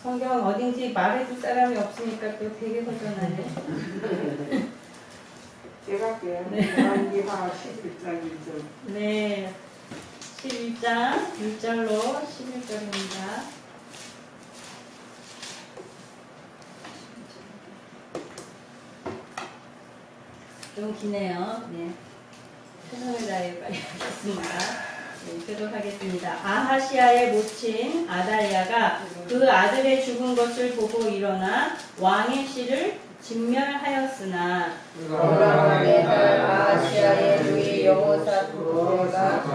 성경 어딘지 말해줄 사람이 없으니까 또 되게 허전하네. 제가 할게요. 네. 열왕기하 11장 1절. 네, 11장 1절로 11절입니다. 좀 기네요. 네. 최선을 다해 빨리 하겠습니다. 네, 계속하겠습니다. 아하시아의 모친 아달랴가 그 아들의 죽은 것을 보고 일어나 왕의 씨를 진멸하였으나 요람왕의 딸 아하시아의 누이 여호사밧가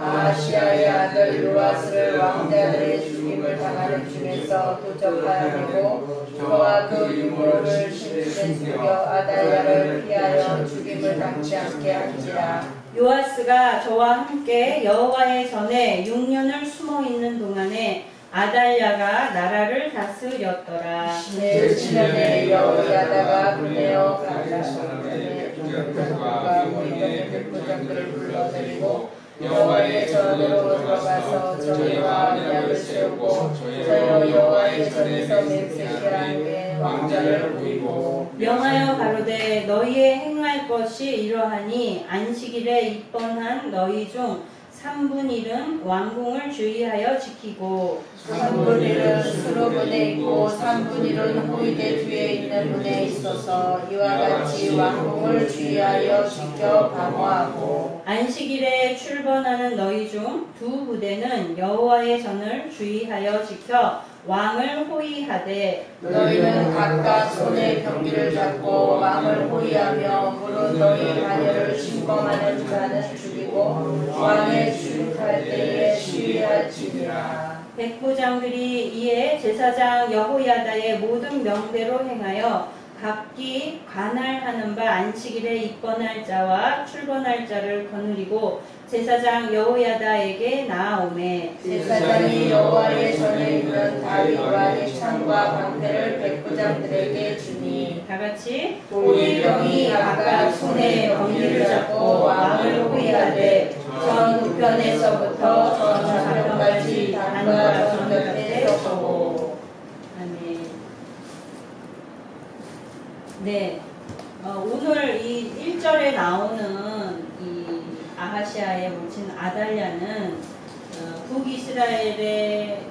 아하시아의 아들 요아스를 왕자들의 죽임을 당하는 중에서 도적하여내고 저와 그 유모를 심중에 숨겨 아달랴를 피하여 죽임을 당치 않게 한지라. 요아스가 저와 함께 여호와의 전에 6년을 숨어 있는 동안에 아달랴가 나라를 다스렸더라. 내 지면에 여호야다가 보내어 갈라손의 종들과 모이던 백부장들을 불러들이고 여호와의 전으로 들어가서 저희와 언약을 세우고 저희로 여호와의 전에서 맹세케하게 왕자를 보이고 명하여 가로되 너희의 행할 것이 이러하니 안식일에 입번한 너희 중 3분 1은 왕궁을 주의하여 지키고 3분 1은 수로문에 있고 3분 1은 호위대 뒤에 있는 문에 있어서 이와 같이 왕궁을 주의하여 지켜 방어하고 안식일에 출번하는 너희 중 2부대는 여호와의 전을 주의하여 지켜 왕을 호위하되 너희는 각각 손에 병기를 잡고 왕을 호위하며 무릇 너희 자녀를 침범하는 자는 죽이고 왕의 출입할 때에 시위할지니라. 백부장들이 이에 제사장 여호야다의 모든 명대로 행하여 각기 관할하는 바 안식일에 입번할 자와 출번할 자를 거느리고 제사장 여호야다에게 나아오매 제사장이 여호와의 전에 있는 다윗과 예찬과 방패를 백부장들에게 주니 다같이 호위병이 각각 손에 병기를 잡고 왕을 호위하되 전 우편에서부터 전 좌편까지 단과 전 곁에 서고. 아멘. 네, 오늘 이 1절에 나오는 이 아하시아의 모친 아달랴는 북이스라엘의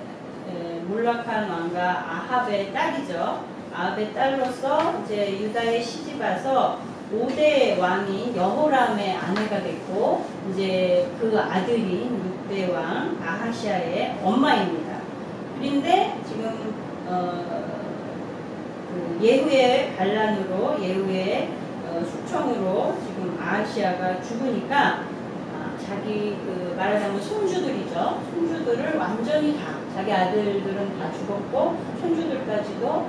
몰락한 왕가 아합의 딸이죠. 아합의 딸로서 이제 유다에 시집와서 5대 왕인 여호람의 아내가 됐고 이제 그 아들인 6대 왕 아하시아의 엄마입니다. 그런데 지금 그 예후의 반란으로 예후의 숙청으로 지금 아하시아가 죽으니까 자기 그 말하자면 손주들이죠. 손주들을 완전히 다 자기 아들들은 다 죽었고 손주들까지도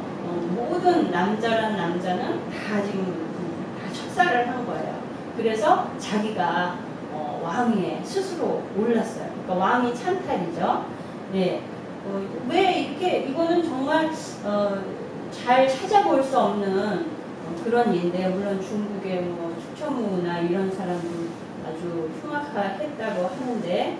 모든 남자란 남자는 다 지금 다 척살을 한 거예요. 그래서 자기가 왕위에 스스로 올랐어요. 그러니까 왕위 찬탈이죠. 네. 왜 이렇게 이거는 정말 잘 찾아볼 수 없는 그런 예인데요. 물론 중국의 뭐 숙청무나 이런 사람도 아주 흉악했다고 하는데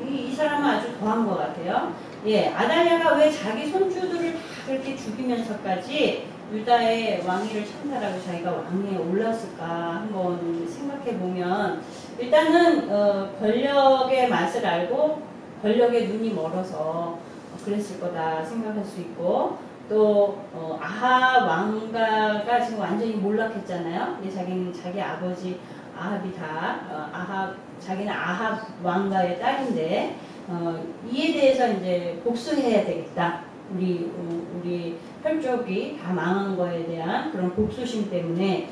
이 사람은 아주 더한 것 같아요. 예, 아달랴가 왜 자기 손주들을 다 그렇게 죽이면서까지 유다의 왕위를 찬탈하고 자기가 왕위에 올랐을까 한번 생각해 보면 일단은 권력의 맛을 알고 권력에 눈이 멀어서 그랬을 거다 생각할 수 있고 또 아합 왕가가 지금 완전히 몰락했잖아요. 근데 자기는 자기 아버지 아합이 다 자기는 아합 왕가의 딸인데 이에 대해서 이제 복수해야 되겠다. 우리 혈족이 다 망한 거에 대한 그런 복수심 때문에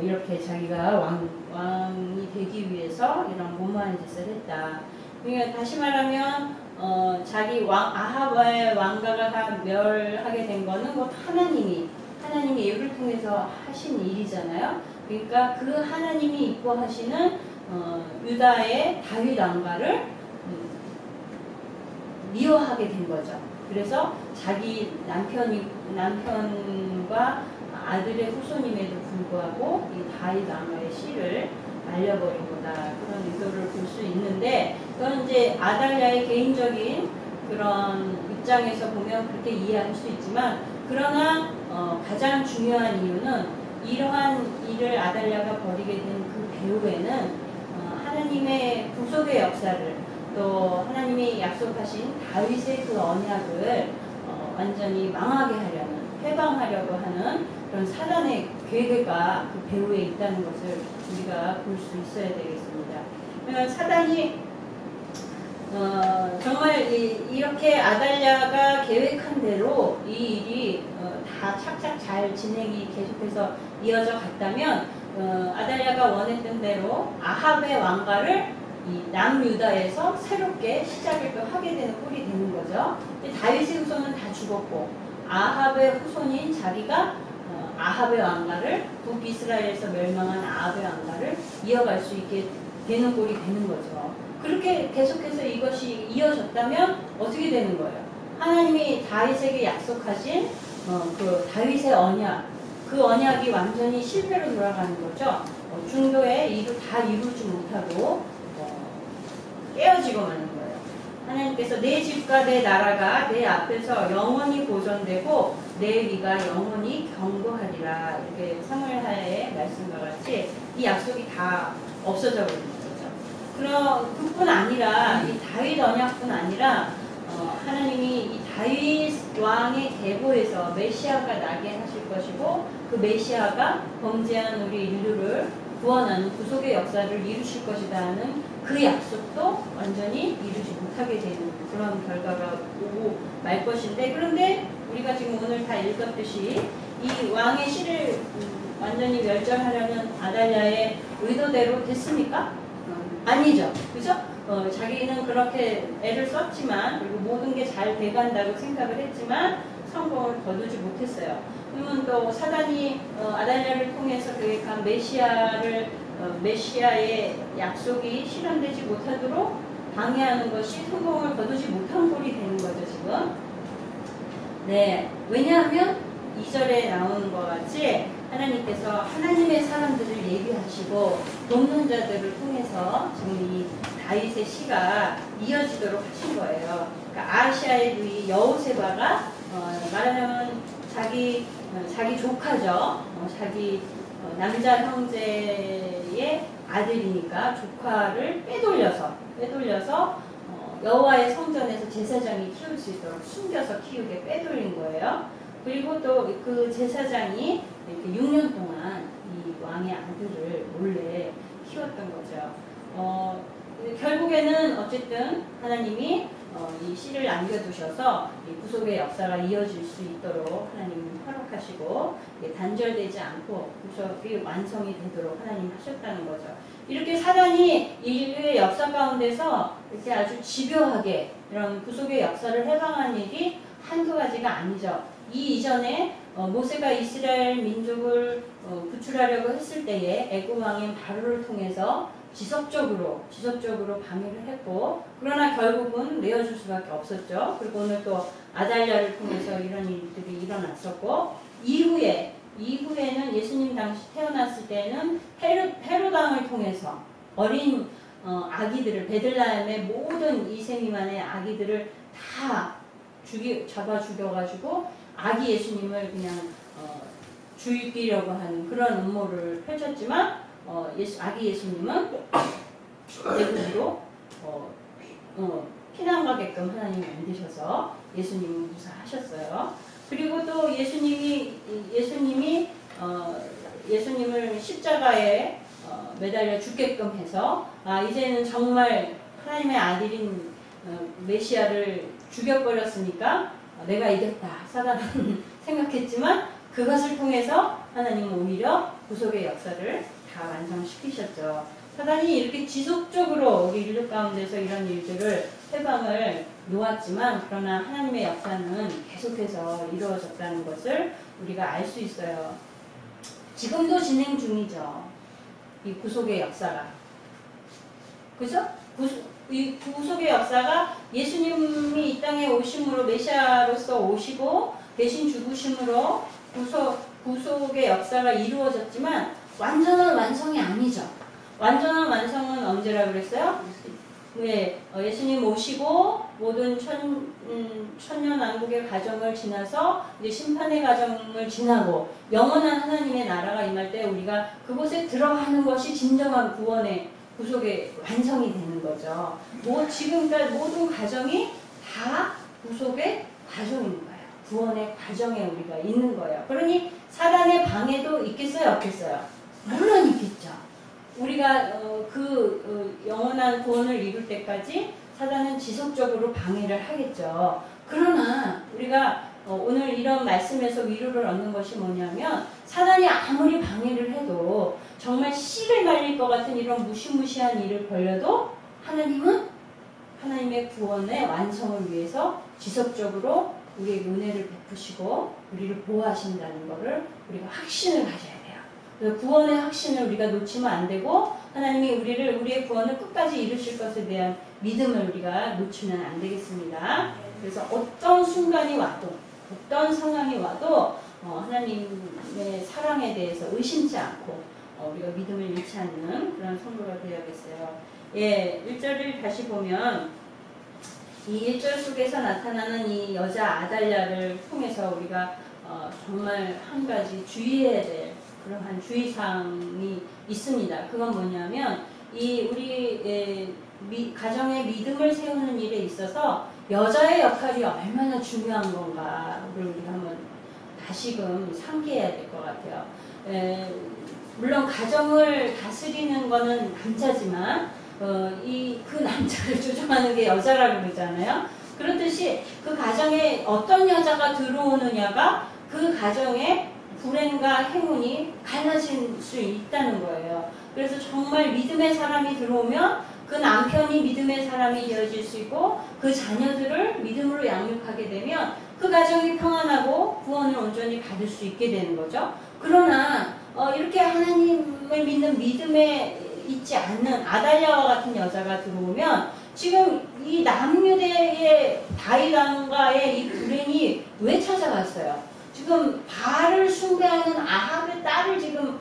이렇게 자기가 왕이 되기 위해서 이런 무모한 짓을 했다. 그러니까 다시 말하면 자기 아합의 왕가가 다 멸하게 된 거는 뭐 하나님이 예를 통해서 하신 일이잖아요. 그러니까 그 하나님이 이뻐하시는 유다의 다윗 왕가를 미워하게 된 거죠. 그래서 자기 남편과 아들의 후손임에도 불구하고 이 다윗 왕가의 씨를 날려버린 거다. 그런 의도를 볼 수 있는데 그건 이제 아달랴의 개인적인 그런 입장에서 보면 그렇게 이해할 수 있지만 그러나 가장 중요한 이유는 이러한 일을 아달랴가 벌이게 된 그 배후에는 하나님의 구속의 역사를 또 하나님이 약속하신 다윗의 그 언약을 완전히 망하게 하려는 해방하려고 하는 그런 사단의 계획가 그 배후에 있다는 것을 우리가 볼 수 있어야 되겠습니다. 사단이 정말 이렇게 아달랴가 계획한 대로 이 일이 다 착착 잘 진행이 계속해서 이어져 갔다면 아달랴가 원했던 대로 아합의 왕가를 이 남유다에서 새롭게 시작을 또 하게 되는 꼴이 되는 거죠. 다윗의 후손은 다 죽었고 아합의 후손인 자기가 아합의 왕가를 북이스라엘에서 멸망한 아합의 왕가를 이어갈 수 있게 되는 꼴이 되는 거죠. 그렇게 계속해서 이것이 이어졌다면 어떻게 되는 거예요? 하나님이 다윗에게 약속하신 그 다윗의 언약, 그 언약이 완전히 실패로 돌아가는 거죠. 중도에 이루 다 이루지 못하고 깨어지고 마는 거예요. 하나님께서 내 집과 내 나라가 내 앞에서 영원히 보존되고 내 위가 영원히 견고하리라. 이렇게 사무엘하의 말씀과 같이 이 약속이 다 없어져 버리는 거죠. 그뿐 아니라 이 다윗 언약뿐 아니라 하나님이 이 다윗 왕의 계보에서 메시아가 나게 하실 것이고 그 메시아가 범죄한 우리 인류를 구원하는 구속의 역사를 이루실 것이다 하는 그 약속도 완전히 이루지 못하게 되는 그런 결과가 오고 말 것인데, 그런데 우리가 지금 오늘 다 읽었듯이 이 왕의 씨를 완전히 멸절하려는 아달랴의 의도대로 됐습니까? 아니죠. 그죠? 자기는 그렇게 애를 썼지만 그리고 모든 게 잘 돼간다고 생각을 했지만 성공을 거두지 못했어요. 그러면 또 사단이 아달랴를 통해서 계획한 메시아의 약속이 실현되지 못하도록 방해하는 것이 성공을 거두지 못한 꼴이 되는 거죠, 지금. 네. 왜냐하면 2절에 나오는 것 같이 하나님께서 하나님의 사람들을 예비하시고 돕는 자들을 통해서 지금 이 다윗의 시가 이어지도록 하신 거예요. 그러니까 아시아의 누이 여호세바가 말하자면 자기 조카죠. 자기 남자 형제의 아들이니까 조카를 빼돌려서 여호와의 성전에서 제사장이 키울 수 있도록 숨겨서 키우게 빼돌린 거예요. 그리고 또 그 제사장이 이렇게 6년 동안 이 왕의 아들을 몰래 키웠던 거죠. 결국에는 어쨌든 하나님이 이 씨를 남겨두셔서 이 구속의 역사가 이어질 수 있도록 하나님이 허락하시고 단절되지 않고 구속이 완성이 되도록 하나님이 하셨다는 거죠. 이렇게 사단이 인류의 역사 가운데서 이렇게 아주 집요하게 이런 구속의 역사를 해방한 일이 한두 가지가 아니죠. 이 이전에 모세가 이스라엘 민족을 구출하려고 했을 때에 애굽 왕인 바로를 통해서 지속적으로 방해를 했고, 그러나 결국은 내어줄 수밖에 없었죠. 그리고 오늘 또 아달랴를 통해서 이런 일들이 일어났었고, 이후에는 예수님 당시 태어났을 때는 헤롯 왕을 통해서 어린 아기들을, 베들레헴의 모든 이세미만의 아기들을 다 잡아 죽여가지고 아기 예수님을 그냥 죽이려고 하는 그런 음모를 펼쳤지만 아기 예수님은 애굽으로 피난 가게끔 하나님이 만드셔서 예수님을 무사하셨어요. 그리고 또 예수님을 십자가에 매달려 죽게끔 해서 이제는 정말 하나님의 아들인 메시아를 죽여버렸으니까 내가 이겼다 사단은 생각했지만 그것을 통해서 하나님은 오히려 구속의 역사를 다 완성시키셨죠. 사단이 이렇게 지속적으로 우리 인류 가운데서 이런 일들을 해방을 놓았지만 그러나 하나님의 역사는 계속해서 이루어졌다는 것을 우리가 알 수 있어요. 지금도 진행 중이죠. 이 구속의 역사가. 그죠? 이 구속의 역사가 예수님이 이 땅에 오심으로 메시아로서 오시고 대신 죽으심으로 구속의 역사가 이루어졌지만 완전한 완성이 아니죠. 완전한 완성은 언제라고 그랬어요? 예수님 오시고 모든 천년왕국의 과정을 지나서 이제 심판의 과정을 지나고 영원한 하나님의 나라가 임할 때 우리가 그곳에 들어가는 것이 진정한 구원의 구속의 완성이 되는 거죠. 지금까지 모든 과정이 다 구속의 과정인 거예요. 구원의 과정에 우리가 있는 거예요. 그러니 사단의 방해도 있겠어요, 없겠어요? 물론 있겠죠. 우리가 영원한 구원을 이룰 때까지 사단은 지속적으로 방해를 하겠죠. 그러나 우리가 오늘 이런 말씀에서 위로를 얻는 것이 뭐냐면 사단이 아무리 방해를 해도 정말 씨를 말릴 것 같은 이런 무시무시한 일을 벌려도 하나님은 하나님의 구원의 완성을 위해서 지속적으로 우리에게 은혜를 베푸시고 우리를 보호하신다는 것을 우리가 확신을 가져야 돼요. 그래서 구원의 확신을 우리가 놓치면 안 되고 하나님이 우리의 구원을 끝까지 이루실 것에 대한 믿음을 우리가 놓치면 안 되겠습니다. 그래서 어떤 순간이 와도 어떤 상황이 와도 하나님의 사랑에 대해서 의심치 않고 우리가 믿음을 잃지 않는 그런 성도가 되어야겠어요. 1절을 다시 보면 이 1절 속에서 나타나는 이 여자 아달랴를 통해서 우리가 정말 한 가지 주의해야 될 그러한 주의사항이 있습니다. 그건 뭐냐면 우리 가정의 믿음을 세우는 일에 있어서 여자의 역할이 얼마나 중요한 건가를 우리가 한번 다시금 상기해야 될 것 같아요. 물론 가정을 다스리는 거는 남자지만 그 남자를 조종하는 게 여자라고 그러잖아요. 그렇듯이 그 가정에 어떤 여자가 들어오느냐가 그 가정의 불행과 행운이 갈라질 수 있다는 거예요. 그래서 정말 믿음의 사람이 들어오면 그 남편이 믿음의 사람이 되어질 수 있고 그 자녀들을 믿음으로 양육하게 되면 그 가정이 평안하고 구원을 온전히 받을 수 있게 되는 거죠. 그러나 이렇게 하나님을 믿는 믿음에 있지 않는 아달랴와 같은 여자가 들어오면 지금 이 남유대의 다윗 왕가의 이 불행이 왜 찾아왔어요? 지금 바알을 숭배하는 아합의 딸을 지금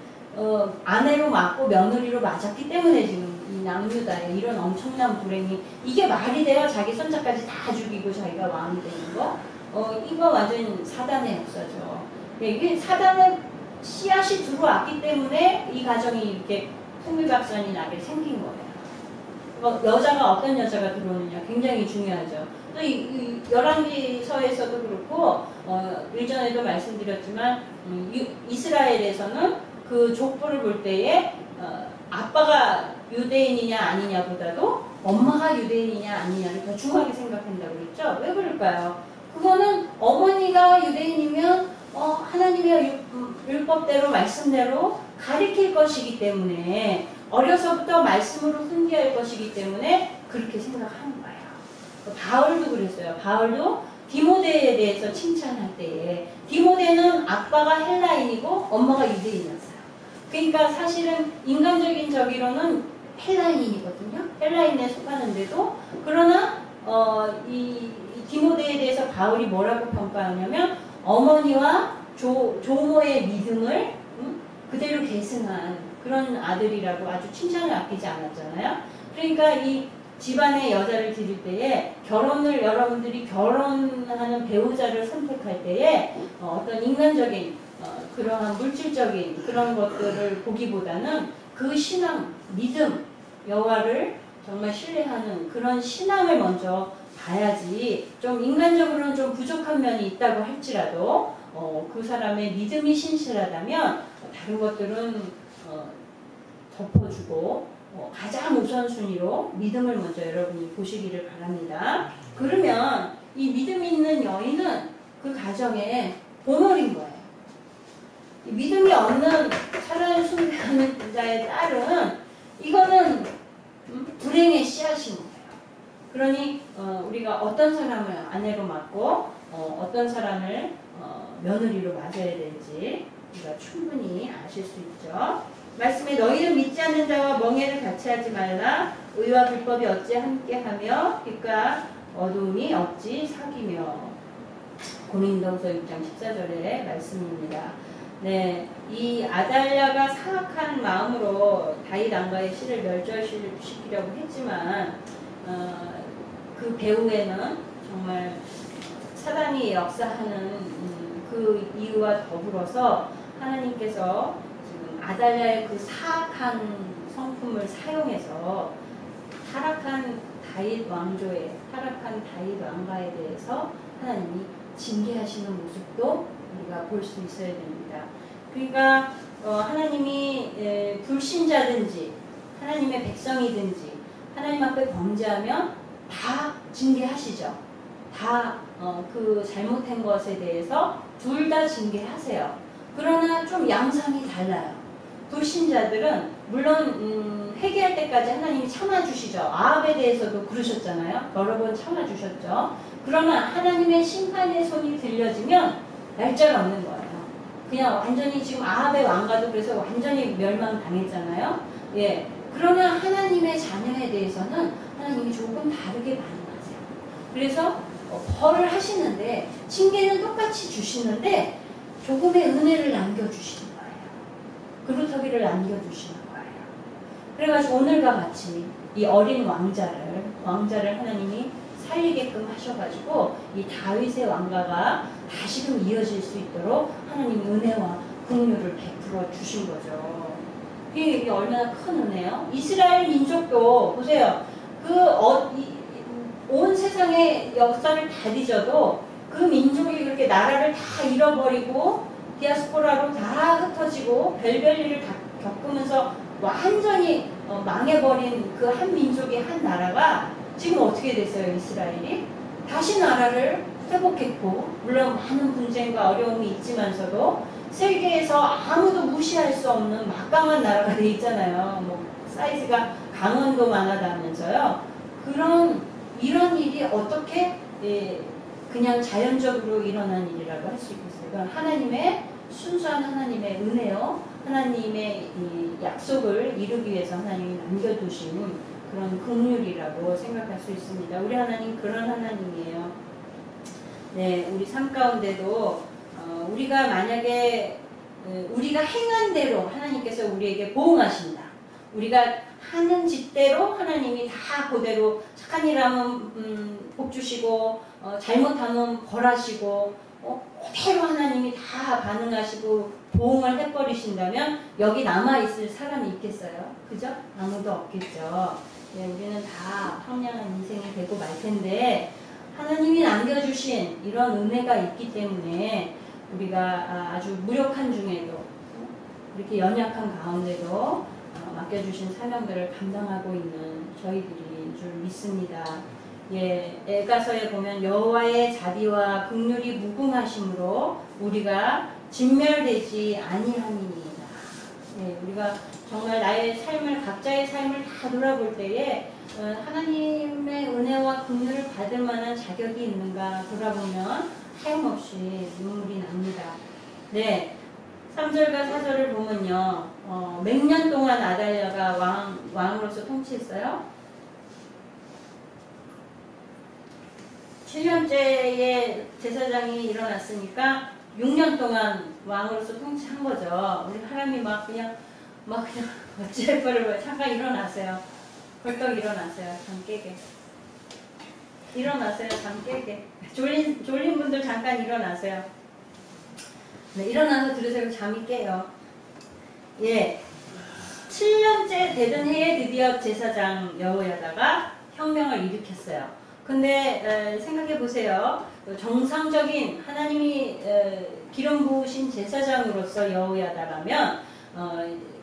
아내로 맞고 며느리로 맞았기 때문에 지금 이 남유다에 이런 엄청난 불행이 이게 말이 돼요? 자기 손자까지 다 죽이고 자기가 왕이 되는 거? 이거 완전 사단의 역사죠. 이게 사단의 씨앗이 들어왔기 때문에 이 가정이 이렇게 풍비박산이 나게 생긴 거예요. 여자가 어떤 여자가 들어오느냐 굉장히 중요하죠. 또 이 열왕기서에서도 그렇고 일전에도 말씀드렸지만 이스라엘에서는 그 족보를 볼 때에 아빠가 유대인이냐 아니냐보다도 엄마가 유대인이냐 아니냐를 더 중요하게 생각한다고 그랬죠. 왜 그럴까요? 그거는 어머니가 유대인이면 하나님의 율법대로 말씀대로 가르칠 것이기 때문에 어려서부터 말씀으로 훈계할 것이기 때문에 그렇게 생각하는 거예요. 바울도 그랬어요. 바울도 디모데에 대해서 칭찬할 때에 디모데는 아빠가 헬라인이고 엄마가 유대인이었어요. 그러니까 사실은 인간적인 저기로는 헬라인이거든요. 헬라인에 속하는데도 그러나 이 디모데에 대해서 바울이 뭐라고 평가하냐면 어머니와 조모의 믿음을 그대로 계승한 그런 아들이라고 아주 칭찬을 아끼지 않았잖아요. 그러니까 이 집안의 여자를 드릴 때에 여러분들이 결혼하는 배우자를 선택할 때에 어떤 인간적인 그러한 물질적인 그런 것들을 보기보다는 그 신앙, 믿음, 여호와를 정말 신뢰하는 그런 신앙을 먼저 봐야지. 좀 인간적으로는 좀 부족한 면이 있다고 할지라도 그 사람의 믿음이 신실하다면 다른 것들은 덮어주고 가장 우선순위로 믿음을 먼저 여러분이 보시기를 바랍니다. 그러면 이 믿음 있는 여인은 그 가정의 보물인 거예요. 믿음이 없는 사랑을 숭배하는 자의 딸은 이거는 불행의 씨앗인 거예요. 그러니 우리가 어떤 사람을 아내로 맞고 어떤 사람을 며느리로 맞아야 될지 우리가 충분히 아실 수 있죠. 말씀에 너희는 믿지 않는 자와 멍해를 같이 하지 말라. 의와 불법이 어찌 함께하며 빛과 어두움이 어찌 사귀며. 고린도후서 6장 14절의 말씀입니다. 네, 이 아달랴가 사악한 마음으로 다윗 왕가의 씨를 멸절시키려고 했지만 그 배후에는 정말 사단이 역사하는 그 이유와 더불어서 하나님께서 지금 아달랴의 그 사악한 성품을 사용해서 타락한 다윗 왕조에, 타락한 다윗 왕가에 대해서 하나님이 징계하시는 모습도 우리가 볼 수 있어야 됩니다. 그러니까 하나님이 불신자든지 하나님의 백성이든지 하나님 앞에 범죄하면 다 징계하시죠. 다 그 잘못한 것에 대해서 둘 다 징계하세요. 그러나 좀 양상이 달라요. 불신자들은 물론 회개할 때까지 하나님이 참아주시죠. 아합에 대해서도 그러셨잖아요. 여러 번 참아주셨죠. 그러나 하나님의 심판의 손이 들려지면 날짜가 없는 거예요. 그냥 완전히 지금 아합의 왕가도 그래서 완전히 멸망당했잖아요. 예. 그러나 하나님의 자녀에 대해서는 하나님이 조금 다르게 반응하세요. 그래서 벌을 하시는데 징계는 똑같이 주시는데 조금의 은혜를 남겨주시는 거예요. 그루터기를 남겨주시는 거예요. 그래가지고 오늘과 같이 이 어린 왕자를 하나님이 살리게끔 하셔가지고 이 다윗의 왕가가 다시금 이어질 수 있도록 하나님이 은혜와 긍휼을 베풀어 주신 거죠. 이게 얼마나 큰 은혜요? 이스라엘 민족도 보세요. 온 세상의 역사를 다 뒤져도 그 민족이 그렇게 나라를 다 잃어버리고 디아스포라로 다 흩어지고 별별 일을 다 겪으면서 완전히 망해버린 그 한 민족의 한 나라가 지금 어떻게 됐어요? 이스라엘이 다시 나라를 회복했고, 물론 많은 분쟁과 어려움이 있지만서도 세계에서 아무도 무시할 수 없는 막강한 나라가 돼 있잖아요. 뭐 사이즈가 강원도 만하다면서요. 이런 일이 어떻게 그냥 자연적으로 일어난 일이라고 할 수 있겠어요? 그건 하나님의 순수한 하나님의 은혜요, 하나님의 이 약속을 이루기 위해서 하나님이 남겨두신 그런 긍휼이라고 생각할 수 있습니다. 우리 하나님 그런 하나님이에요. 네, 우리 삶 가운데도 우리가 만약에 우리가 행한 대로 하나님께서 우리에게 보응하신다. 우리가 하는 짓대로 하나님이 다 그대로 착한 일 하면 복 주시고 잘못하면 벌하시고 그대로 하나님이 다 반응하시고 보응을 해버리신다면 여기 남아있을 사람이 있겠어요? 그죠? 아무도 없겠죠. 네, 우리는 다 황량한 인생이 되고 말 텐데 하나님이 남겨주신 이런 은혜가 있기 때문에 우리가 아주 무력한 중에도 이렇게 연약한 가운데도 맡겨주신 사명들을 감당하고 있는 저희들인 줄 믿습니다. 예, 에가서에 보면 여호와의 자비와 긍휼이 무궁하심으로 우리가 진멸되지 아니함이니이다. 예, 우리가 정말 나의 삶을, 각자의 삶을 다 돌아볼 때에 하나님의 은혜와 긍휼을 받을 만한 자격이 있는가 돌아보면 하염없이 눈물이 납니다. 네, 3절과 4절을 보면요, 몇 년 동안 아달랴가 왕으로서 통치했어요? 7년째의 제사장이 일어났으니까 6년 동안 왕으로서 통치한 거죠. 우리 사람이 막 그냥 어찌할 거를 잠깐 일어나세요. 벌떡 일어나세요. 잠 깨게. 일어나세요. 잠 깨게. 졸린 분들 잠깐 일어나세요. 네, 일어나서 들으세요. 잠이 깨요. 예. 7년째 되던 해에 드디어 제사장 여호야다가 혁명을 일으켰어요. 근데 생각해 보세요. 정상적인 하나님이 기름 부으신 제사장으로서 여호야다라면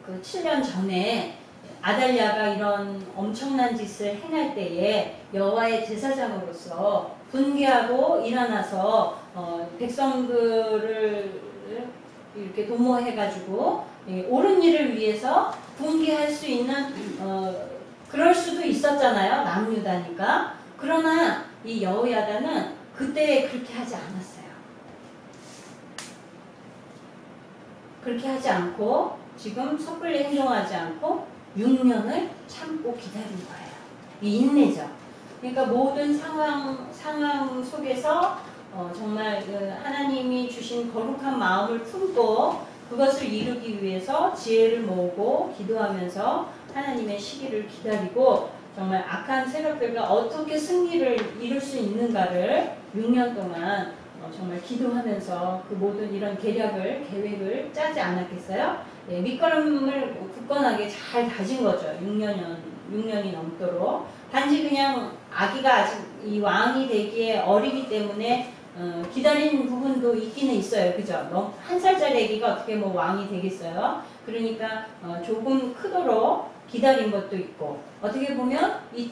그 7년 전에 아달랴가 이런 엄청난 짓을 행할 때에 여호와의 제사장으로서 분개하고 일어나서 백성들을 이렇게 도모해가지고 옳은 일을 위해서 분개할 수 있는 그럴 수도 있었잖아요. 남유다니까. 그러나 이 여호야다는 그때 그렇게 하지 않았어요. 그렇게 하지 않고 지금 섣불리 행동하지 않고 6년을 참고 기다린 거예요. 이 인내죠. 그러니까 모든 상황 속에서 정말 하나님이 주신 거룩한 마음을 품고 그것을 이루기 위해서 지혜를 모으고 기도하면서 하나님의 시기를 기다리고 정말 악한 세력들과 어떻게 승리를 이룰 수 있는가를 6년 동안 정말 기도하면서 그 모든 이런 계획을 짜지 않았겠어요? 예, 밑거름을 굳건하게 잘 다진 거죠. 6년이 넘도록. 단지 그냥 아기가 아직 이 왕이 되기에 어리기 때문에 기다린 부분도 있기는 있어요. 그죠? 한 살짜리 아기가 어떻게 뭐 왕이 되겠어요? 그러니까 조금 크도록 기다린 것도 있고, 어떻게 보면 이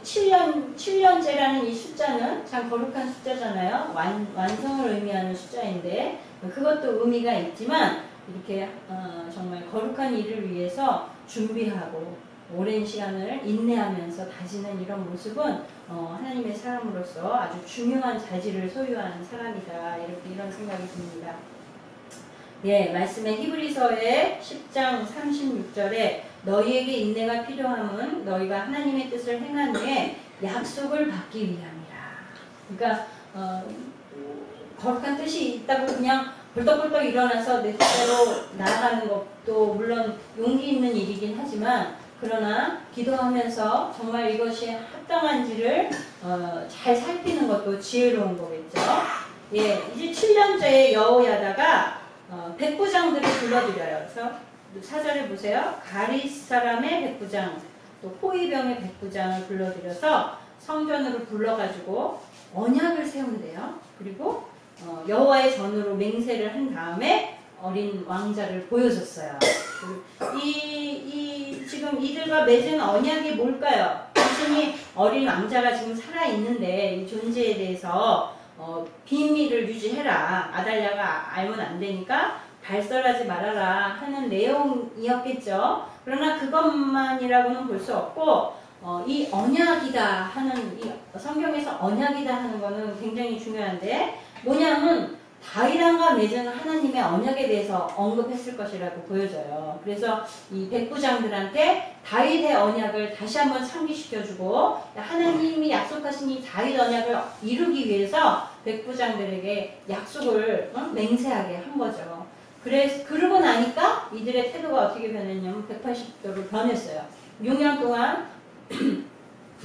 7년째라는 이 숫자는 참 거룩한 숫자잖아요. 완성을 의미하는 숫자인데 그것도 의미가 있지만 이렇게 정말 거룩한 일을 위해서 준비하고 오랜 시간을 인내하면서 다지는 이런 모습은 하나님의 사람으로서 아주 중요한 자질을 소유한 사람이다. 이런 생각이 듭니다. 예, 말씀의 히브리서의 10장 36절에 너희에게 인내가 필요함은 너희가 하나님의 뜻을 행한 후에 약속을 받기 위함이라. 그러니까 거룩한 뜻이 있다고 그냥 벌떡벌떡 일어나서 내 뜻대로 나아가는 것도 물론 용기 있는 일이긴 하지만, 그러나 기도하면서 정말 이것이 합당한지를 잘 살피는 것도 지혜로운 거겠죠. 예, 이제 7년째의 여호야다가 백부장들을 불러들여요. 그래서 4절에 보세요. 가리스 사람의 백부장, 또 호위병의 백부장을 불러들여서 성전으로 불러가지고 언약을 세운대요. 그리고 여호와의 전으로 맹세를 한 다음에 어린 왕자를 보여줬어요. 지금 이들과 맺은 언약이 뭘까요? 단순히 어린 왕자가 지금 살아있는데 이 존재에 대해서 비밀을 유지해라. 아달랴가 알면 안 되니까 발설하지 말아라 하는 내용이었겠죠. 그러나 그것만이라고는 볼 수 없고 이 언약이다 하는, 이 성경에서 언약이다 하는 거는 굉장히 중요한데, 뭐냐면 다윗왕과 맺은 하나님의 언약에 대해서 언급했을 것이라고 보여져요. 그래서 이 백부장들한테 다윗의 언약을 다시 한번 상기시켜주고, 하나님이 약속하신 이 다윗 언약을 이루기 위해서 백부장들에게 약속을 맹세하게 한 거죠. 그러고 나니까 이들의 태도가 어떻게 변했냐면 180도로 변했어요. 6년 동안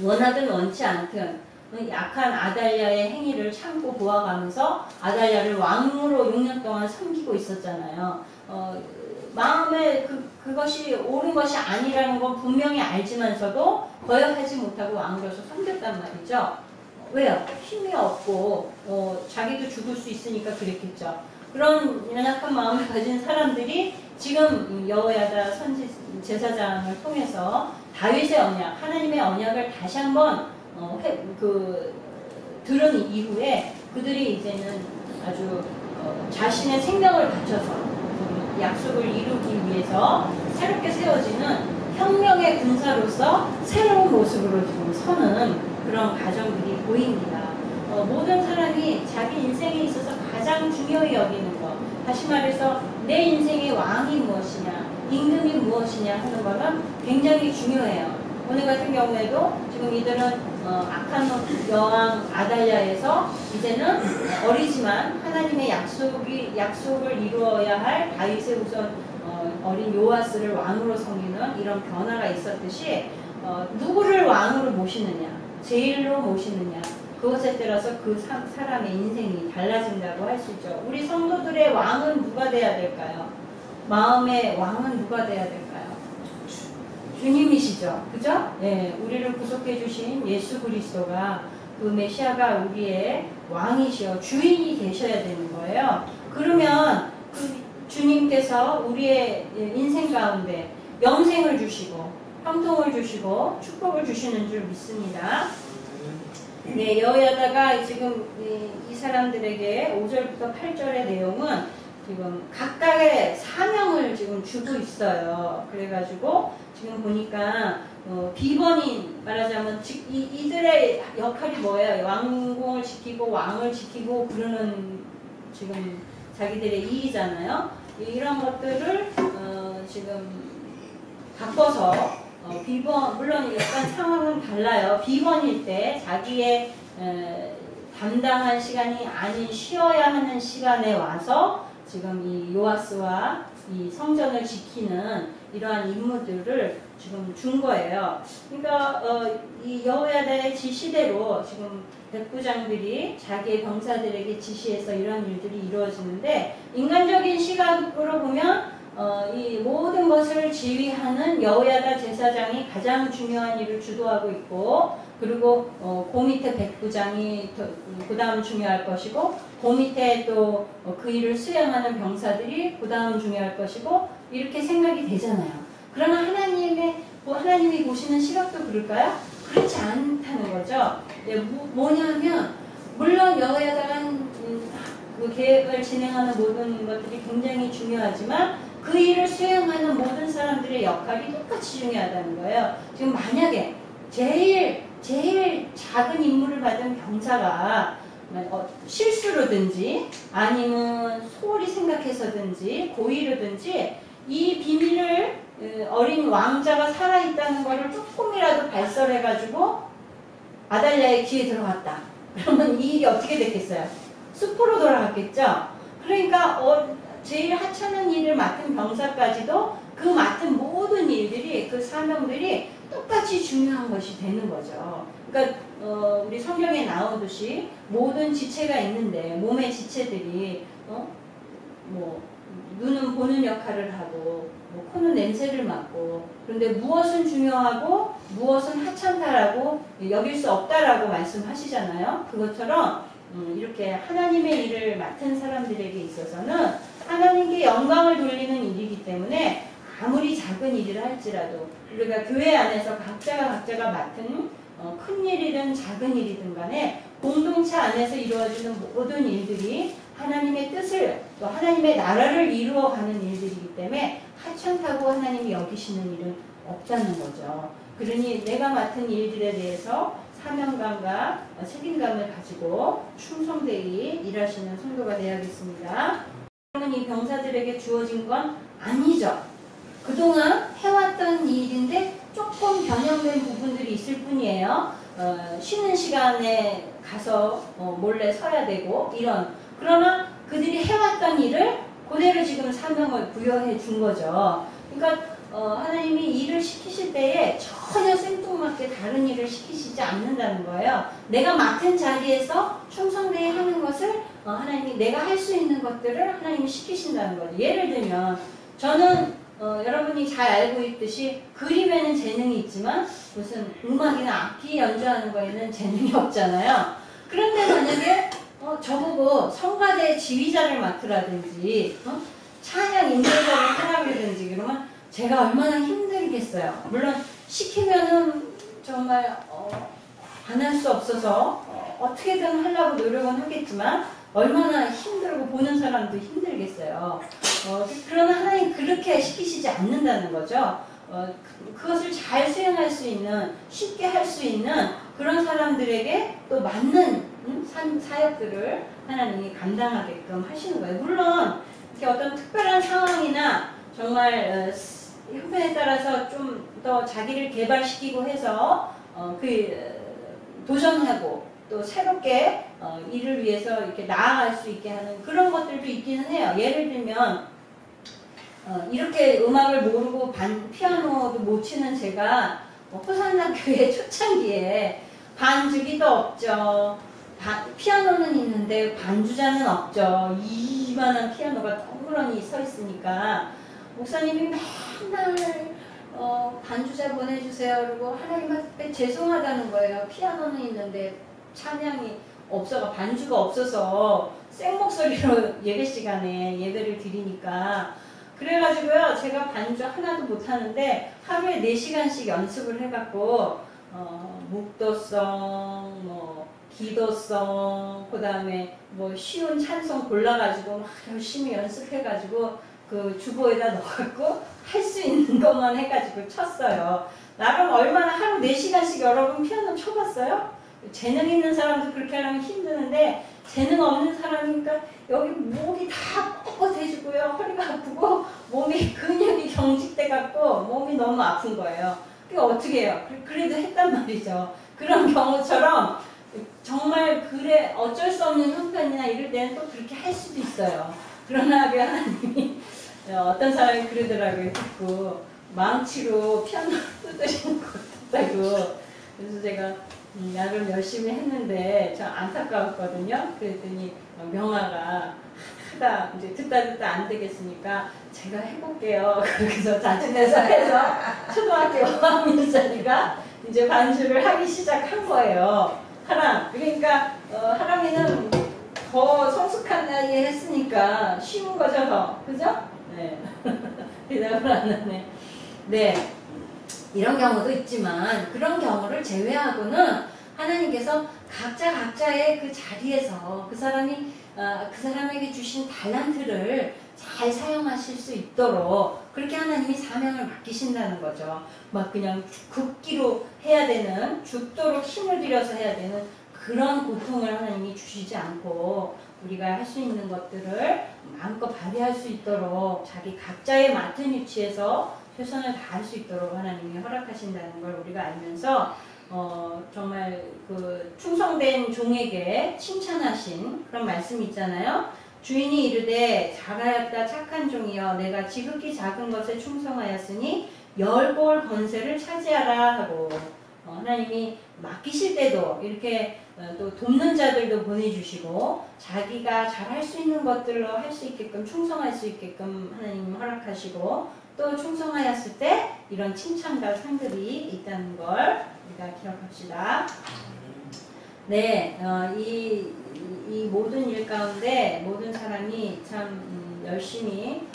원하든 원치 않든 약한 아달랴의 행위를 참고 보아가면서 아달랴를 왕으로 6년 동안 섬기고 있었잖아요. 마음에 그것이 옳은 것이 아니라는 건 분명히 알지만서도 거역하지 못하고 왕으로서 섬겼단 말이죠. 왜요? 힘이 없고 자기도 죽을 수 있으니까 그랬겠죠. 그런 연약한 마음을 가진 사람들이 지금 여호야다 제사장을 통해서 다윗의 언약, 하나님의 언약을 다시 한번 들은 이후에 그들이 이제는 아주 자신의 생명을 바쳐서 약속을 이루기 위해서 새롭게 세워지는 혁명의 군사로서 새로운 모습으로 지금 서는 그런 가정들이 보입니다. 모든 사람이 자기 인생에 있어서 가장 중요히 여기는 것, 다시 말해서 내 인생의 왕이 무엇이냐, 임금이 무엇이냐 하는 거는 굉장히 중요해요. 오늘 같은 경우에도 지금 이들은 악한 여왕 아달랴에서 이제는 어리지만 하나님의 약속을 이루어야 할 다윗의 우선 어린 요아스를 왕으로 섬기는 이런 변화가 있었듯이 누구를 왕으로 모시느냐, 제일로 모시느냐, 그것에 따라서 그 사람의 인생이 달라진다고 할 수 있죠. 우리 성도들의 왕은 누가 돼야 될까요? 마음의 왕은 누가 돼야 될까요? 주님이시죠. 그죠? 예, 우리를 구속해 주신 예수 그리스도가, 그 메시아가 우리의 왕이시여 주인이 되셔야 되는 거예요. 그러면 그 주님께서 우리의 인생 가운데 영생을 주시고 형통을 주시고 축복을 주시는 줄 믿습니다. 네, 여호야다가 지금 이 사람들에게 5절부터 8절의 내용은 지금 각각의 사명을 지금 주고 있어요. 그래가지고 지금 보니까 비번인, 말하자면 이들의 역할이 뭐예요? 왕궁을 지키고 왕을 지키고 그러는 지금 자기들의 일이잖아요. 이런 것들을 지금 바꿔서 비번, 물론 약간 상황은 달라요. 비번일 때 자기의 담당한 시간이 아닌 쉬어야 하는 시간에 와서 지금 이 요아스와 이 성전을 지키는 이러한 임무들을 지금 준 거예요. 그러니까 이 여호야다의 지시대로 지금 백부장들이 자기의 병사들에게 지시해서 이런 일들이 이루어지는데, 인간적인 시각으로 보면 이 모든 것을 지휘하는 여호야다 제사장이 가장 중요한 일을 주도하고 있고, 그리고 그 밑에 백부장이 그 다음 중요할 것이고, 그 밑에 또 그 일을 수행하는 병사들이 그 다음 중요할 것이고, 이렇게 생각이 되잖아요. 그러나 하나님이 보시는 시각도 그럴까요? 그렇지 않다는 거죠. 뭐냐면, 물론 여호야다가 그 계획을 진행하는 모든 것들이 굉장히 중요하지만 그 일을 수행하는 모든 사람들의 역할이 똑같이 중요하다는 거예요. 지금 만약에 제일 작은 임무를 받은 병사가 실수로든지 아니면 소홀히 생각해서든지 고의로든지 이 비밀을 어린 왕자가 살아있다는 것을 조금이라도 발설해가지고 아달랴의 귀에 들어갔다. 그러면 이 일이 어떻게 됐겠어요? 숲으로 돌아갔겠죠? 그러니까 제일 하찮은 일을 맡은 병사까지도 그 맡은 모든 일들이, 그 사명들이 똑같이 중요한 것이 되는 거죠. 그러니까 우리 성경에 나오듯이 모든 지체가 있는데 몸의 지체들이 뭐 눈은 보는 역할을 하고 뭐 코는 냄새를 맡고, 그런데 무엇은 중요하고 무엇은 하찮다라고 여길 수 없다라고 말씀하시잖아요. 그것처럼 이렇게 하나님의 일을 맡은 사람들에게 있어서는 하나님께 영광을 돌리는 일이기 때문에 아무리 작은 일이라 할지라도 우리가 교회 안에서 각자가 맡은 큰 일이든 작은 일이든 간에 공동체 안에서 이루어지는 모든 일들이 하나님의 뜻을, 또 하나님의 나라를 이루어가는 일들이기 때문에 하찮다고 하나님이 여기시는 일은 없다는 거죠. 그러니 내가 맡은 일들에 대해서 사명감과 책임감을 가지고 충성되이 일하시는 성도가 되어야겠습니다. 이 병사들에게 주어진 건 아니죠. 그동안 해왔던 일인데 조금 변형된 부분들이 있을 뿐이에요. 쉬는 시간에 가서 몰래 서야 되고 이런. 그러나 그들이 해왔던 일을 그대로 지금 사명을 부여해 준 거죠. 그러니까 하나님이 일을 시키실 때에 전혀 생뚱맞게 다른 일을 시키시지 않는다는 거예요. 내가 맡은 자리에서 충성되이 하는 것을 하나님이, 내가 할 수 있는 것들을 하나님이 시키신다는 거죠. 예를 들면 저는 여러분이 잘 알고 있듯이 그림에는 재능이 있지만 무슨 음악이나 악기 연주하는 거에는 재능이 없잖아요. 그런데 만약에 저보고 성가대 지휘자를 맡으라든지 찬양 인도자를 하라든지 그러면 제가 얼마나 힘들겠어요. 물론 시키면은 정말 안 할 수 없어서 어떻게든 하려고 노력은 하겠지만 얼마나 힘들고 보는 사람도 힘들겠어요. 그러나 하나님 그렇게 시키시지 않는다는 거죠. 그것을 잘 수행할 수 있는, 쉽게 할 수 있는 그런 사람들에게 또 맞는 사역들을 하나님이 감당하게끔 하시는 거예요. 물론 이렇게 어떤 특별한 상황이나 정말 형편에 따라서 좀 더 자기를 개발시키고 해서 도전하고 또 새롭게 일을 위해서 이렇게 나아갈 수 있게 하는 그런 것들도 있기는 해요. 예를 들면 이렇게 음악을 모르고 피아노도 못 치는 제가 호산나 교회 초창기에 반주기도 없죠. 피아노는 있는데 반주자는 없죠. 이만한 피아노가 덩그러니 서 있으니까 목사님이 맨날 반주자 보내주세요. 그리고 하나님 앞에 죄송하다는 거예요. 피아노는 있는데 찬양이 없어가, 반주가 없어서 생목소리로 예배 시간에 예배를 드리니까. 그래가지고요, 제가 반주 하나도 못하는데 하루에 4시간씩 연습을 해갖고 묵도성, 기도성, 그 다음에 쉬운 찬송 골라가지고 막 열심히 연습해가지고 그 주보에다 넣어갖고 할 수 있는 것만 해가지고 쳤어요. 나름 얼마나 하루 4시간씩 여러분 피아노 쳐봤어요? 재능 있는 사람도 그렇게 하려면 힘드는데 재능 없는 사람이니까 여기 목이 다 뻣뻣해지고요. 허리가 아프고 몸이 근육이 경직돼갖고 몸이 너무 아픈 거예요. 그게 어떻게 해요? 그래도 했단 말이죠. 그런 경우처럼 정말 그래 어쩔 수 없는 형편이나 이럴 때는 또 그렇게 할 수도 있어요. 그러나 그 하나님이 어떤 사람이 그러더라고요. 듣고 망치로 피아노 두드리는 것 같다고. 그래서 제가 나름 열심히 했는데 참 안타까웠거든요. 그랬더니 명아가 하다 이제 듣다 안 되겠으니까 제가 해볼게요. 그래서 자진해서 해서 초등학교 5학년짜리가 이제 반주를 하기 시작한 거예요. 하람. 그러니까 하람이는 더 성숙한 나이에 했으니까 쉬운 거죠, 더. 그죠? 네. 대답을 안 하네. 네. 이런 경우도 있지만 그런 경우를 제외하고는 하나님께서 각자의 그 자리에서 그 사람에게 주신 달란트를 잘 사용하실 수 있도록 그렇게 하나님이 사명을 맡기신다는 거죠. 막 그냥 굽기로 해야 되는, 죽도록 힘을 들여서 해야 되는 그런 고통을 하나님이 주시지 않고 우리가 할 수 있는 것들을 마음껏 발휘할 수 있도록 자기 각자의 맡은 위치에서 최선을 다할 수 있도록 하나님이 허락하신다는 걸 우리가 알면서 정말 그 충성된 종에게 칭찬하신 그런 말씀이 있잖아요. 주인이 이르되 잘하였다 착한 종이여 내가 지극히 작은 것에 충성하였으니 10골 건세를 차지하라 하고 하나님이 맡기실 때도 이렇게 또 돕는 자들도 보내주시고 자기가 잘할 수 있는 것들로 할 수 있게끔 충성할 수 있게끔 하나님이 허락하시고 또 충성하였을 때 이런 칭찬과 상들이 있다는 걸 우리가 기억합시다. 네, 이 모든 일 가운데 모든 사람이 참 열심히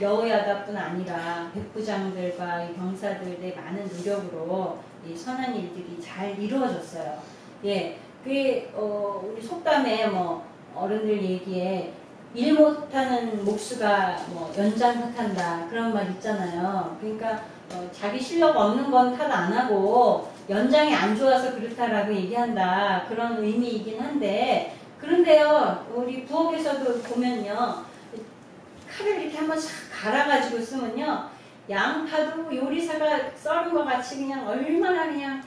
여호야다뿐 아니라 백부장들과 이 병사들의 많은 노력으로 이 선한 일들이 잘 이루어졌어요. 예, 그게 우리 속담에 뭐 어른들 얘기에 일 못하는 목수가 뭐 연장 탓한다 그런 말 있잖아요. 그러니까 자기 실력 없는 건 탓 안 하고 연장이 안 좋아서 그렇다라고 얘기한다 그런 의미이긴 한데 그런데요 우리 부엌에서도 보면요 칼을 이렇게 한번 싹 갈아가지고 쓰면요 양파도 요리사가 썰은 것 같이 그냥 얼마나 그냥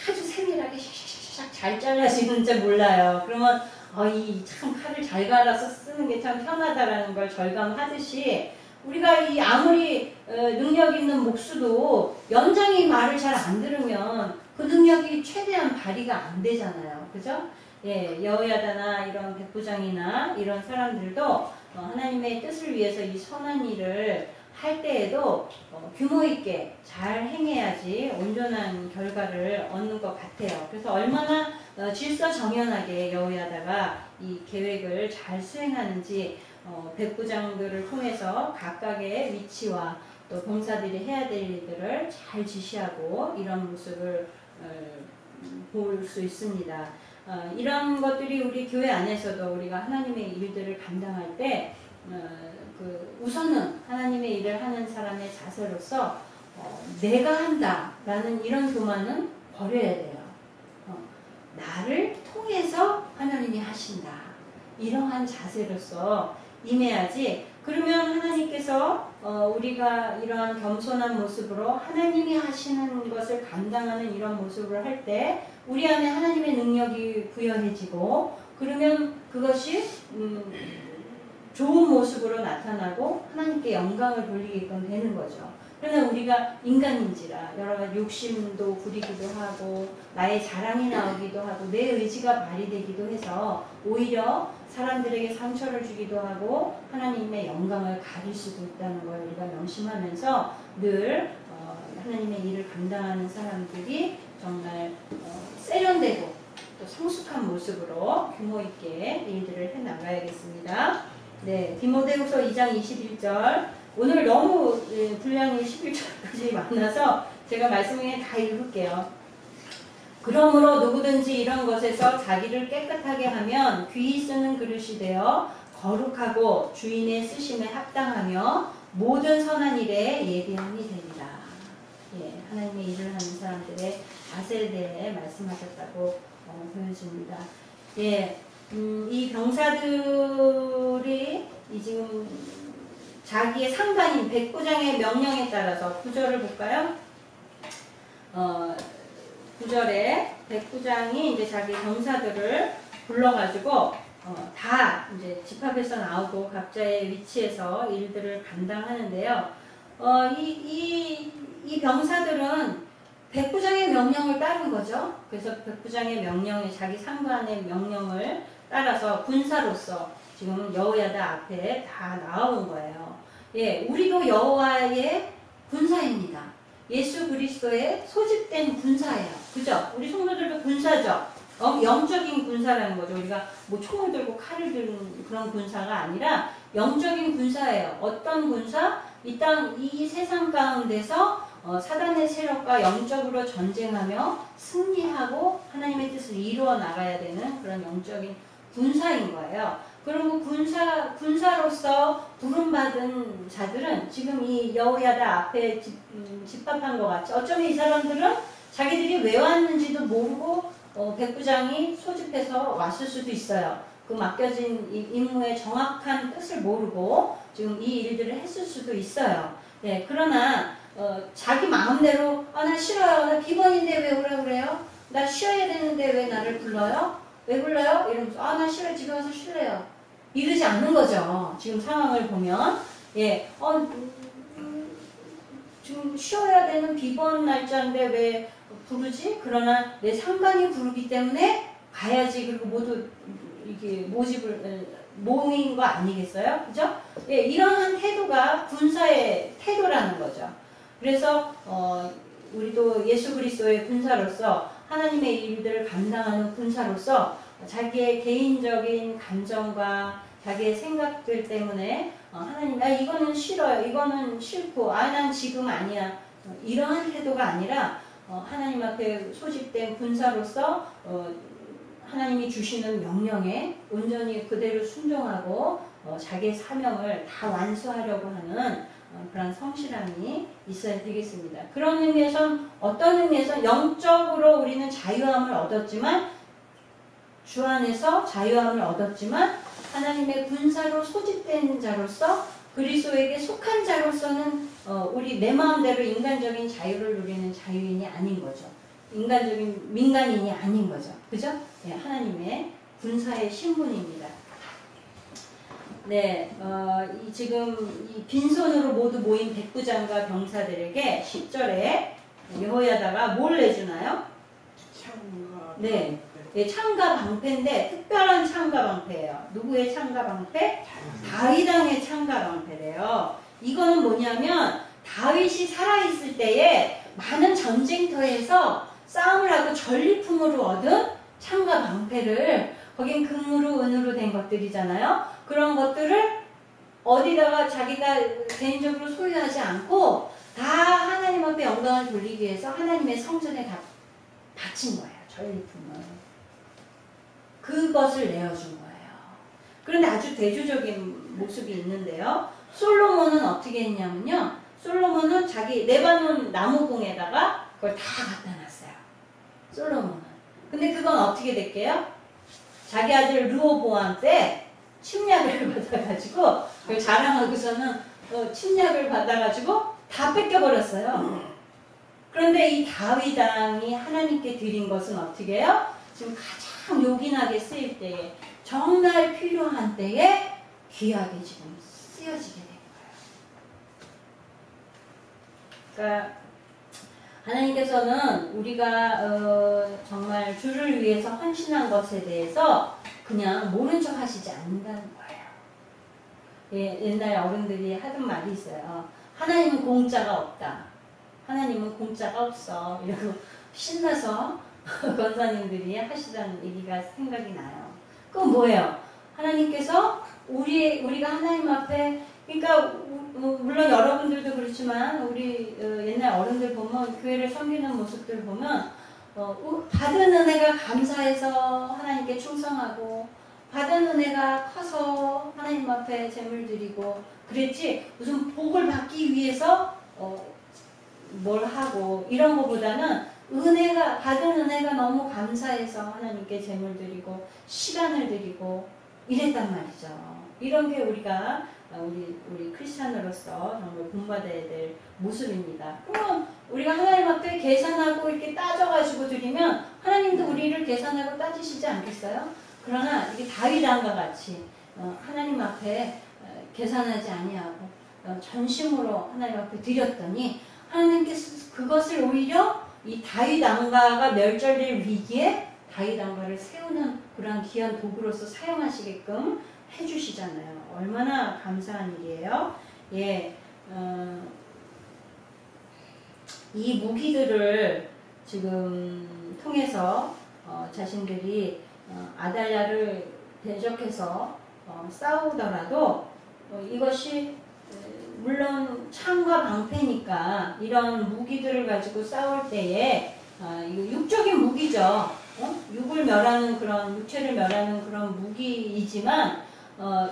아주 세밀하게 샥샥샥 잘 잘라지는지 몰라요. 그러면 이 참 칼을 잘 갈아서 쓰는 게 참 편하다라는 걸 절감하듯이 우리가 이 아무리 능력 있는 목수도 연장이 말을 잘 안 들으면 그 능력이 최대한 발휘가 안 되잖아요. 그죠? 예, 여호야다나 이런 백부장이나 이런 사람들도 하나님의 뜻을 위해서 이 선한 일을 할 때에도 규모 있게 잘 행해야지 온전한 결과를 얻는 것 같아요. 그래서 얼마나 질서정연하게 여호야다가 이 계획을 잘 수행하는지 백부장들을 통해서 각각의 위치와 또 병사들이 해야 될 일들을 잘 지시하고 이런 모습을 볼 수 있습니다. 이런 것들이 우리 교회 안에서도 우리가 하나님의 일들을 감당할 때 우선은 하나님의 일을 하는 사람의 자세로서 내가 한다라는 이런 교만은 버려야 돼요. 나를 통해서 하나님이 하신다. 이러한 자세로서 임해야지. 그러면 하나님께서 우리가 이러한 겸손한 모습으로 하나님이 하시는 것을 감당하는 이런 모습을 할 때 우리 안에 하나님의 능력이 부여해지고 그러면 그것이 좋은 모습으로 나타나고 하나님께 영광을 돌리게끔 되는 거죠. 그러나 우리가 인간인지라 여러 가지 욕심도 부리기도 하고 나의 자랑이 나오기도 하고 내 의지가 발휘되기도 해서 오히려 사람들에게 상처를 주기도 하고 하나님의 영광을 가릴 수도 있다는 걸 우리가 명심하면서 늘 하나님의 일을 감당하는 사람들이 정말 세련되고 또 성숙한 모습으로 규모 있게 일들을 해나가야겠습니다. 네, 디모데후서 2장 21절 오늘 너무 분량이 11절까지 많아서 제가 말씀에 다 읽을게요. 그러므로 누구든지 이런 것에서 자기를 깨끗하게 하면 귀히 쓰는 그릇이 되어 거룩하고 주인의 쓰심에 합당하며 모든 선한 일에 예비함이 되리라. 예, 하나님의 일을 하는 사람들의 자세에 대해 말씀하셨다고 보여집니다. 예, 이 병사들이 지금 자기의 상관인 백부장의 명령에 따라서 구절을 볼까요? 9절에 백부장이 이제 자기 병사들을 불러가지고 다 이제 집합에서 나오고 각자의 위치에서 일들을 감당하는데요. 이 병사들은 백부장의 명령을 따른 거죠. 그래서 백부장의 명령에 자기 상관의 명령을 따라서 군사로서 지금 여호야다 앞에 다 나온 거예요. 예, 우리도 여호와의 군사입니다. 예수 그리스도의 소집된 군사예요. 그죠? 우리 성도들도 군사죠. 영적인 군사라는 거죠. 우리가 뭐 총을 들고 칼을 들는 그런 군사가 아니라 영적인 군사예요. 어떤 군사? 이 세상 가운데서 사단의 세력과 영적으로 전쟁하며 승리하고 하나님의 뜻을 이루어 나가야 되는 그런 영적인 군사인 거예요. 그리고 군사로서 부름받은 자들은 지금 이 여호야다 앞에 집합한 것 같이 어쩌면 이 사람들은 자기들이 왜 왔는지도 모르고 백부장이 소집해서 왔을 수도 있어요. 그 맡겨진 임무의 정확한 뜻을 모르고 지금 이 일들을 했을 수도 있어요. 네, 그러나 자기 마음대로 나 싫어요. 나 비번인데 왜 오라 그래요? 나 쉬어야 되는데 왜 나를 불러요? 왜 불러요? 이러면서 나 싫어요. 집에 와서 쉴래요. 이러지 않는 거죠. 지금 상황을 보면 예, 지금 쉬어야 되는 비번 날짜인데 왜 부르지? 그러나 내 상관이 부르기 때문에 가야지. 그리고 모두 이게 모인 거 아니겠어요? 그죠? 예, 이러한 태도가 군사의 태도라는 거죠. 그래서 우리도 예수 그리스도의 군사로서 하나님의 일들을 감당하는 군사로서 자기의 개인적인 감정과 자기의 생각들 때문에 하나님 이거는 싫어요. 이거는 싫고 난 지금 아니야. 이러한 태도가 아니라 하나님 앞에 소집된 군사로서 하나님이 주시는 명령에 온전히 그대로 순종하고 자기의 사명을 다 완수하려고 하는 그런 성실함이 있어야 되겠습니다. 그런 의미에선 어떤 의미에선 영적으로 우리는 자유함을 얻었지만 주 안에서 자유함을 얻었지만 하나님의 군사로 소집된 자로서 그리스도에게 속한 자로서는 우리 내 마음대로 인간적인 자유를 누리는 자유인이 아닌 거죠. 인간적인 민간인이 아닌 거죠. 그죠? 네, 하나님의 군사의 신분입니다. 네, 지금 이 빈손으로 모두 모인 백부장과 병사들에게 10절에 여호야다가 뭘 내주나요? 창과 네, 네, 창과 방패인데 특별한 창과 방패예요. 누구의 창과 방패? 다윗 왕의 창과 방패래요. 이거는 뭐냐면 다윗이 살아있을 때에 많은 전쟁터에서 싸움을 하고 전리품으로 얻은 창과 방패를 거긴 금으로 은으로 된 것들이잖아요. 그런 것들을 어디다가 자기가 개인적으로 소유하지 않고 다 하나님 앞에 영광을 돌리기 위해서 하나님의 성전에 다 바친 거예요. 전리품을. 그것을 내어준 거예요. 그런데 아주 대조적인 모습이 있는데요. 솔로몬은 어떻게 했냐면요. 솔로몬은 자기 레바논 나무봉에다가 그걸 다 갖다 놨어요. 솔로몬은. 근데 그건 어떻게 됐게요? 자기 아들 르호보암 때 침략을 받아가지고 그걸 자랑하고서는 침략을 받아가지고 다 뺏겨버렸어요. 그런데 이 다윗 왕이 하나님께 드린 것은 어떻게 해요? 지금 가장 요긴하게 쓰일 때에 정말 필요한 때에 귀하게 지금 쓰여지게 된 거예요. 그러니까 하나님께서는 우리가 정말 주를 위해서 헌신한 것에 대해서 그냥 모른 척 하시지 않는다는 거예요. 예, 옛날 어른들이 하던 말이 있어요. 하나님은 공짜가 없다. 하나님은 공짜가 없어. 이러고 신나서 권사님들이 하시던 얘기가 생각이 나요. 그건 뭐예요? 하나님께서 우리가 하나님 앞에 그러니까 물론 여러분들도 그렇지만 우리 옛날 어른들 보면 교회를 섬기는 모습들 보면 받은 은혜가 감사해서 하나님께 충성하고 받은 은혜가 커서 하나님 앞에 제물 드리고 그랬지 무슨 복을 받기 위해서 뭘 하고 이런 것보다는 받은 은혜가 너무 감사해서 하나님께 제물 드리고 시간을 드리고 이랬단 말이죠. 이런 게 우리가 우리 크리스찬으로서 정말 본받아야 될 모습입니다. 그러면 우리가 하나님 앞에 계산하고 이렇게 따져가지고 드리면 하나님도 우리를 계산하고 따지시지 않겠어요? 그러나 이게 다윗 왕과 같이 하나님 앞에 계산하지 아니하고 전심으로 하나님 앞에 드렸더니 하나님께서 그것을 오히려 이 다윗 왕가가 멸절될 위기에 다윗 왕가를 세우는 그러한 귀한 도구로서 사용하시게끔 해주시잖아요. 얼마나 감사한 일이에요. 예, 이 무기들을 지금 통해서 자신들이 아달랴를 대적해서 싸우더라도 이것이 물론 창과 방패니까 이런 무기들을 가지고 싸울 때에 이거 육적인 무기죠. 육을 멸하는 그런 육체를 멸하는 그런 무기이지만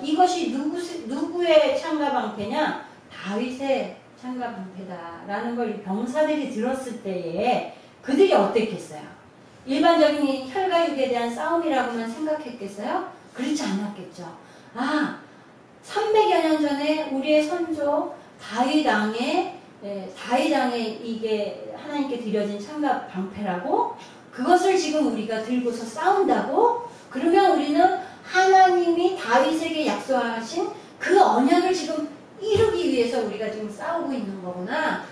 이것이 누구의 창과 방패냐? 다윗의 창과 방패다라는 걸 병사들이 들었을 때에 그들이 어땠겠어요? 일반적인 혈과육에 대한 싸움이라고만 생각했겠어요? 그렇지 않았겠죠. 300여 년 전에 우리의 선조 다윗 왕의 이게 하나님께 드려진 창과 방패라고 그것을 지금 우리가 들고서 싸운다고? 그러면 우리는 하나님이 다윗에게 약속하신 그 언약을 지금 이루기 위해서 우리가 지금 싸우고 있는 거구나.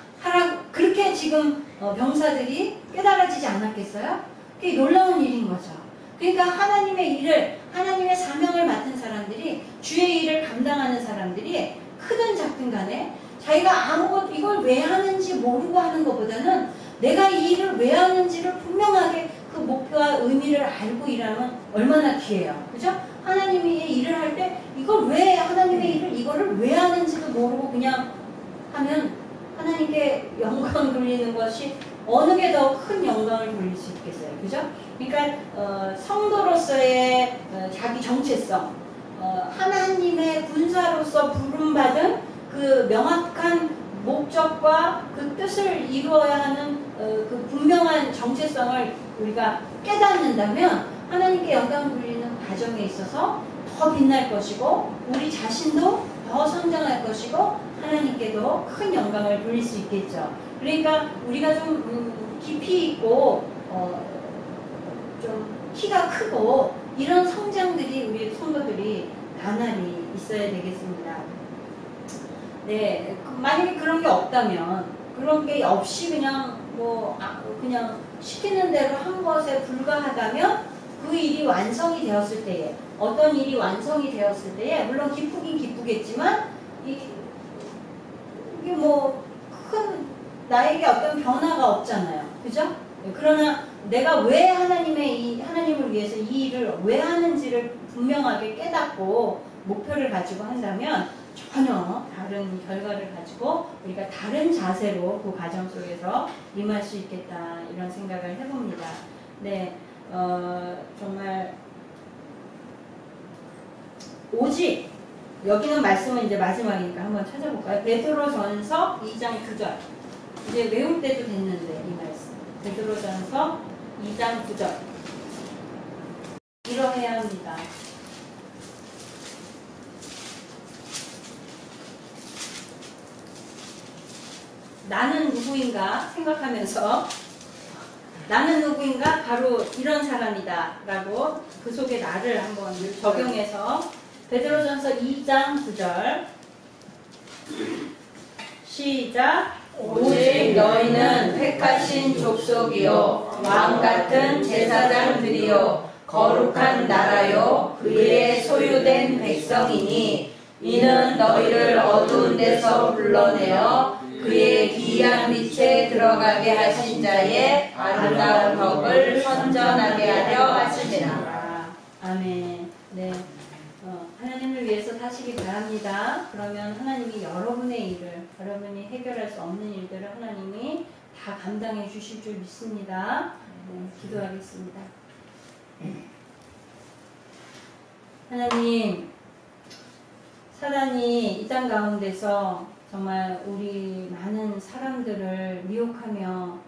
그렇게 지금 병사들이 깨달아지지 않았겠어요? 그게 놀라운 일인 거죠. 그러니까 하나님의 일을, 하나님의 사명을 맡은 사람들이, 주의 일을 감당하는 사람들이 크든 작든 간에 자기가 이걸 왜 하는지 모르고 하는 것보다는 내가 이 일을 왜 하는지를 분명하게 그 목표와 의미를 알고 일하면 얼마나 귀해요. 그죠? 하나님이 일을 할 때 하나님의 일을 이거를 왜 하는지도 모르고 그냥 하면 하나님께 영광 돌리는 것이 어느 게 더 큰 영광을 돌릴 수 있겠어요. 그죠? 그러니까 성도로서의 자기 정체성, 하나님의 군사로서 부름받은 그 명확한 목적과 그 뜻을 이루어야 하는 그 분명한 정체성을 우리가 깨닫는다면 하나님께 영광 돌리는 과정에 있어서 더 빛날 것이고 우리 자신도 더 성장할 것이고 하나님께도 큰 영광을 돌릴 수 있겠죠. 그러니까 우리가 좀 깊이 있고 좀 키가 크고 이런 성장들이 우리 성도들이 나날이 있어야 되겠습니다. 네, 만약에 그런 게 없다면, 그런 게 없이 그냥 그냥 시키는 대로 한 것에 불과하다면 그 일이 완성이 되었을 때에, 어떤 일이 완성이 되었을 때에 물론 기쁘긴 기쁘겠지만 이게 큰 나에게 어떤 변화가 없잖아요. 그죠? 그러나 내가 왜 하나님을 위해서 이 일을 왜 하는지를 분명하게 깨닫고 목표를 가지고 한다면 전혀 다른 결과를 가지고 우리가 다른 자세로 그 과정 속에서 임할 수 있겠다 이런 생각을 해봅니다. 네, 정말 오직 여기는 말씀은 이제 마지막이니까 한번 찾아볼까요? 베드로전서 2장 9절 이제 외울 때도 됐는데 이 말씀 베드로전서 2장 9절 이러해야 합니다. 나는 누구인가 생각하면서 나는 누구인가 바로 이런 사람이다 라고 그 속에 나를 한번 적용해서 베드로전서 2장 9절 시작 오직 너희는 택하신 족속이요 왕같은 제사장들이요 거룩한 나라요 그의 소유된 백성이니 이는 너희를 어두운 데서 불러내어 그의 기이한 빛에 들어가게 하신 자의 아름다운 덕을 선전하게 하려 하시니라. 아멘. 네. 하나님을 위해서 사시기 바랍니다. 그러면 하나님이 여러분의 일을, 여러분이 해결할 수 없는 일들을 하나님이 다 감당해 주실 줄 믿습니다. 네, 기도하겠습니다. 하나님, 사단이 이 땅 가운데서 정말 우리 많은 사람들을 미혹하며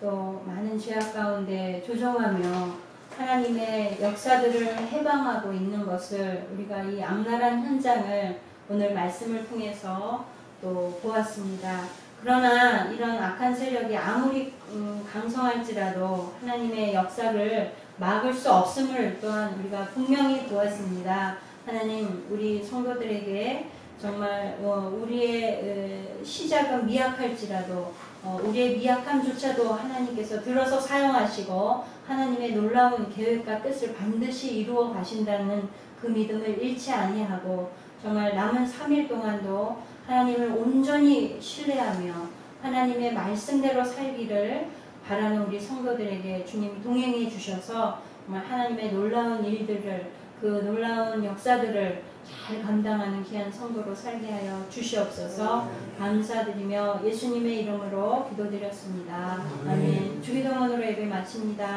또 많은 죄악 가운데 조종하며 하나님의 역사들을 해방하고 있는 것을 우리가 이 악랄한 현장을 오늘 말씀을 통해서 또 보았습니다. 그러나 이런 악한 세력이 아무리 강성할지라도 하나님의 역사를 막을 수 없음을 또한 우리가 분명히 보았습니다. 하나님, 우리 성도들에게 정말 우리의 시작은 미약할지라도 우리의 미약함조차도 하나님께서 들어서 사용하시고 하나님의 놀라운 계획과 뜻을 반드시 이루어 가신다는 그 믿음을 잃지 아니하고 정말 남은 3일 동안도 하나님을 온전히 신뢰하며 하나님의 말씀대로 살기를 바라는 우리 성도들에게 주님이 동행해 주셔서 정말 하나님의 놀라운 일들을 그 놀라운 역사들을 잘 감당하는 귀한 성도로 살게 하여 주시옵소서. 감사드리며 예수님의 이름으로 기도드렸습니다. 아멘. 주기도문으로 예배 마칩니다.